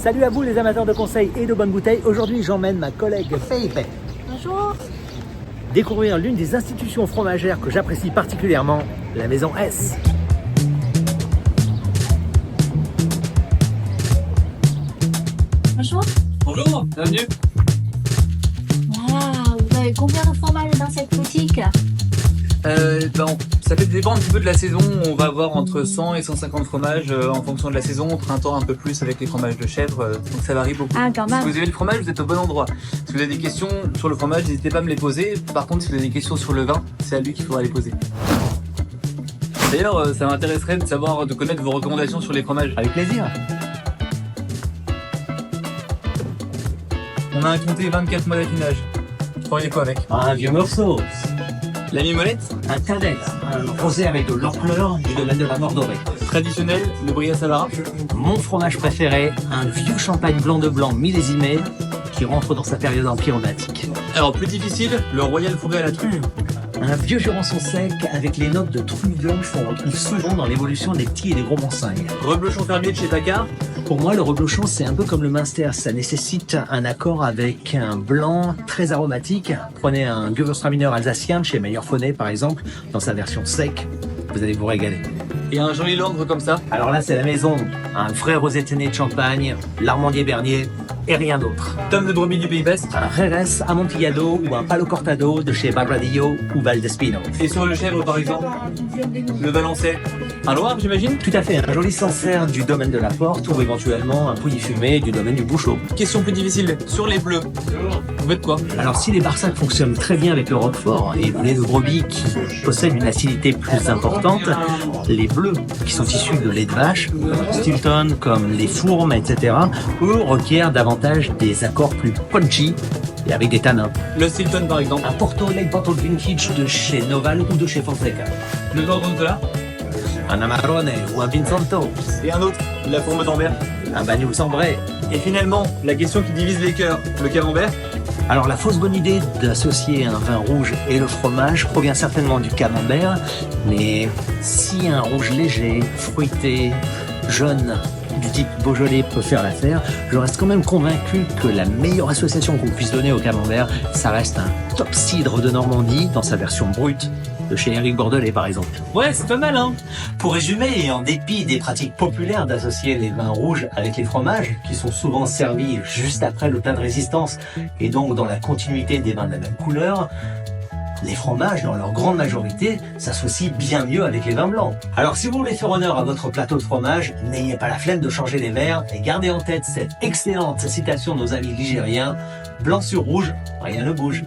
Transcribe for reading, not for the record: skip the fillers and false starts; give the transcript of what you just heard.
Salut à vous les amateurs de conseils et de bonnes bouteilles. Aujourd'hui, j'emmène ma collègue Felipe Bonjour. découvrir l'une des institutions fromagères que j'apprécie particulièrement, la Maison S. Bonjour. Bonjour, bienvenue. Waouh, vous avez combien de fromages dans cette boutique? Ça dépend un petit peu de la saison. On va avoir entre 100 et 150 fromages en fonction de la saison. Au printemps, un peu plus avec les fromages de chèvre. Donc ça varie beaucoup. Ah, quand Si même. vous avez le fromage, vous êtes au bon endroit. Si vous avez des questions sur le fromage, n'hésitez pas à me les poser. Par contre, si vous avez des questions sur le vin, c'est à lui qu'il faudra les poser. D'ailleurs, ça m'intéresserait de connaître vos recommandations sur les fromages. Avec plaisir. On a un comté 24 mois d'affinage. Vous feriez quoi avec? Un vieux morceau, La mimolette, un cadet, un rosé avec de l'orfleur du domaine de la Mordorée. traditionnel, le brie à Savara. Mon fromage préféré, un vieux champagne blanc de blanc millésimé qui rentre dans sa période empyromatique. Alors plus difficile, le royal fourré à la truffe. Un vieux jurançon sec avec les notes de truffes blanches qu'on retrouve souvent dans l'évolution des petits et des gros montagnes. Reblochon fermier de chez Paccard. Pour moi, le reblochon, c'est un peu comme le Münster. Ça nécessite un accord avec un blanc très aromatique. Prenez un Gewürztraminer alsacien de chez Meyer-Fonet, par exemple, dans sa version sec. Vous allez vous régaler. Et un joli langre comme ça. Alors là, c'est la maison. Un vrai rosé téné de Champagne, l'Armandier Bernier et rien d'autre. Tome de brebis du Pays Basque. Un Jerez Amontillado ou un Palo Cortado de chez Barbadillo ou Valdespino. Et sur le chèvre par exemple, le Valençay. Un Loire j'imagine. Tout à fait, un joli Sancerre du domaine de la Porte ou éventuellement un Pouilly fumé du domaine du Bouchot. Question plus difficile, sur les bleus, vous faites quoi? Alors si les Barsac fonctionnent très bien avec le Roquefort et le lait de brebis qui possède une acidité plus importante, les bleus qui sont issus de lait de vache, Stilton comme les Fourmes, etc., eux requièrent davantage des accords plus punchy et avec des tanins. Le Stilton par exemple. Un Porto Lake Bottle Vintage de chez Noval ou de chez Fonseca. Le Gorgonzola. Un Amarone ou un Vinsanto. Et un autre, la fourme d'Ambert. Un Bagnoul Sambré. Et finalement, la question qui divise les cœurs, le camembert. Alors la fausse bonne idée d'associer un vin rouge et le fromage provient certainement du camembert, mais si un rouge léger, fruité, jaune, du type Beaujolais peut faire l'affaire, je reste quand même convaincu que la meilleure association qu'on puisse donner au camembert, ça reste un top cidre de Normandie dans sa version brute, de chez Éric Bordelais par exemple. Ouais, c'est pas mal hein. Pour résumer, et en dépit des pratiques populaires d'associer les vins rouges avec les fromages, qui sont souvent servis juste après le plat de résistance, et donc dans la continuité des vins de la même couleur, les fromages, dans leur grande majorité, s'associent bien mieux avec les vins blancs. Alors si vous voulez faire honneur à votre plateau de fromage, n'ayez pas la flemme de changer les verres et gardez en tête cette excellente citation de nos amis ligériens, blanc sur rouge, rien ne bouge.